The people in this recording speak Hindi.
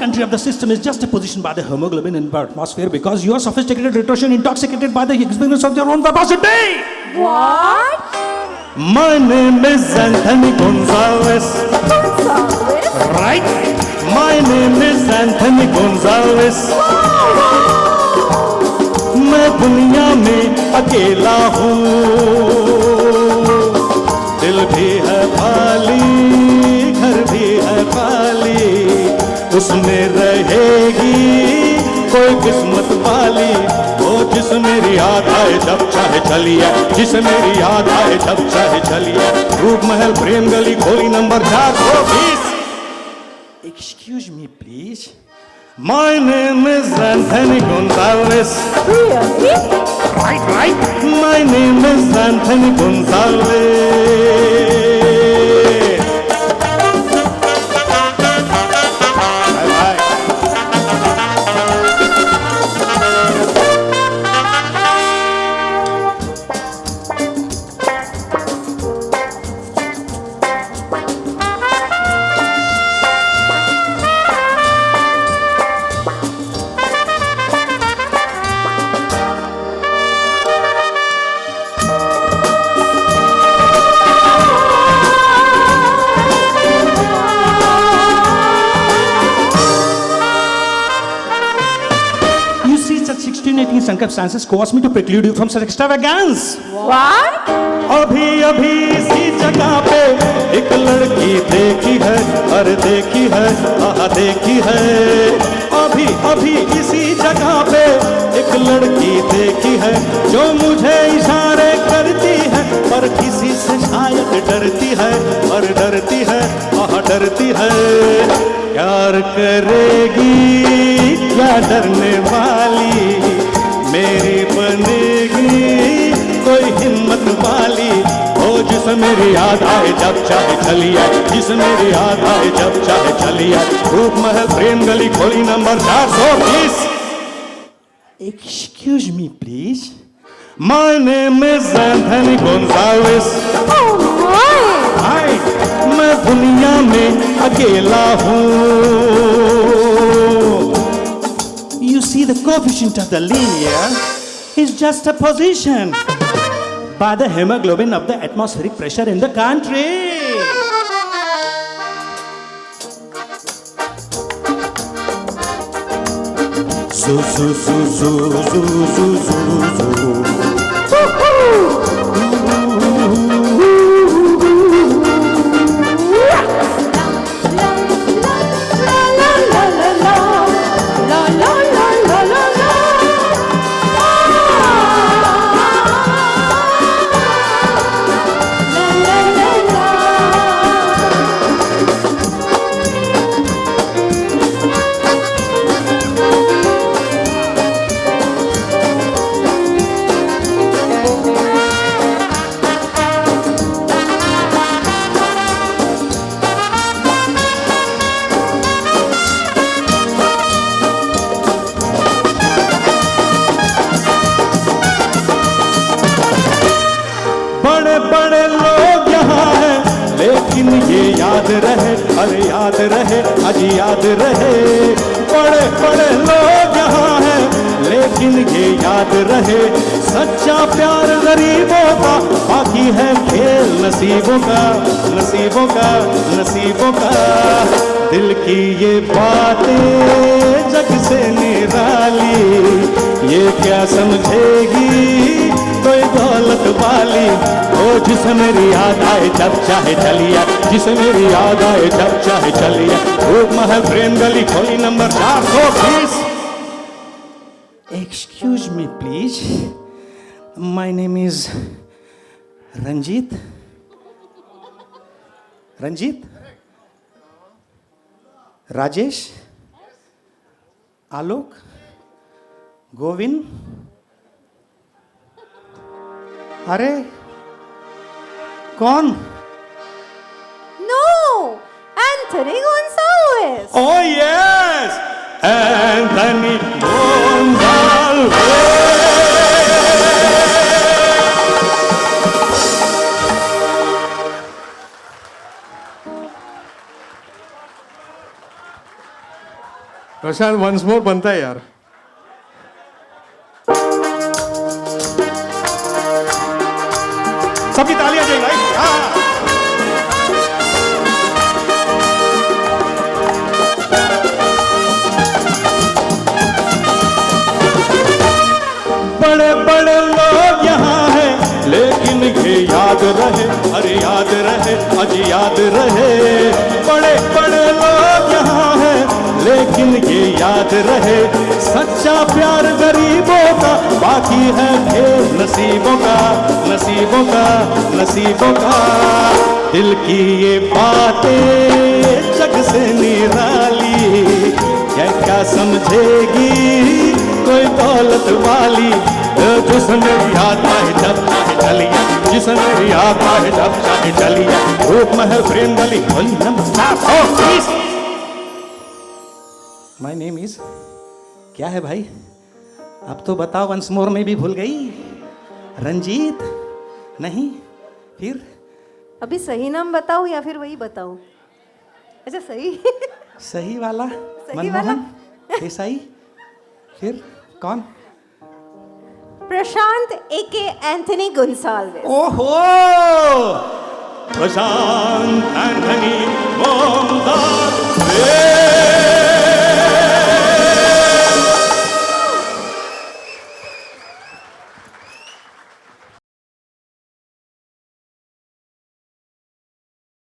country of the system is just a position by the hemoglobin in the atmosphere because you are sophisticated, retortion, intoxicated by the experience of your own capacity. What? My name is Anthony Gonzalez. Gonzalez? Right? My name is Anthony Gonzalez. मैं दुनिया में अकेला हूँ, दिल भी है खाली, घर भी है खाली, उसमें रहेगी कोई किस्मत वाली, वो जिस मेरी याद आए जब चाहे चलिए, जिस मेरी याद आए जब चाहे चलिए, रूप महल प्रेम गली खोली number 420. Excuse me please. My name is Anthony Gonzalez. Really? Right. My name is Anthony Gonzalez. Circumstances cause me to preclude you from such extravagance. What? अभी अभी इसी जगह पे एक लड़की देखी है, अरे देखी है, आहा देखी है. अभी अभी इसी जगह पे एक लड़की देखी है जो मुझे इशारे करती है, पर किसी से शायद डरती है, और डरती है, आहा डरती है. प्यार करेगी क्या डरने वाली, मेरी बनेगी कोई हिम्मत वाली, ओ जिस मेरी याद आए जब चाहे चली आए, जिस मेरी याद आए जब चाहे चली आए, रूप महल प्रेम गली खोली number 420. Excuse me please. My name is Anthony Gonzalez. Oh my! Hi, मैं दुनिया में अकेला हूँ. You see, the coefficient of the linear is just a position by the hemoglobin of the atmospheric pressure in the country. याद रहे, अरे याद रहे, अजी याद रहे. बड़े बड़े लोग यहाँ हैं, लेकिन ये याद रहे, सच्चा प्यार गरीबों का, बाकी है खेल नसीबों का, नसीबों का, नसीबों का. दिल की ये बातें जग से निराली, ये क्या समझेगी कोई दौलत वाली, ओ जिसे मेरी याद आए जब चाहे चलिए, जिसे मेरी याद आए जब चाहे चलिए, रूप महल प्रेम गली खोली number 420. Excuse me please. My name is Ranjit. Ranjit? Rajesh? Alok? Govind? अरे कौन? No! Anthony Gonzalez! Oh yes! Anthony Gonzalez! प्रशांत वंस मोर बनता है यार. सबकी तालियां दें भाई. हाँ. बड़े बड़े लोग यहाँ हैं लेकिन ये याद रहे, अरे याद रहे, अज याद रहे. बड़े बड़े लोग यहाँ हैं लेकिन ये याद रहे, सच्चा प्यार गरीबों का, बाकी है खेल नसीबों का, नसीबों का, नसीबों का. दिल की ये बातें जग से निराली, क्या समझेगी कोई दौलत वाली. जिसने याद आए जब चाहे चलिए, जिसने याद आए जब चाहे चलिए. रूप महल प्रेम गली. नमस्कार. My name is. क्या है भाई? अब तो बताओ. वंस मोर में भी भूल गई. रंजीत नहीं, फिर अभी सही नाम बताऊं या फिर वही बताऊं? अच्छा सही. सही वाला. सही वाला. देसाई. फिर कौन? प्रशांत एके एंथनी गोंसाल्विस. ओहो, प्रशांत एंथनी गोंसाल्विस.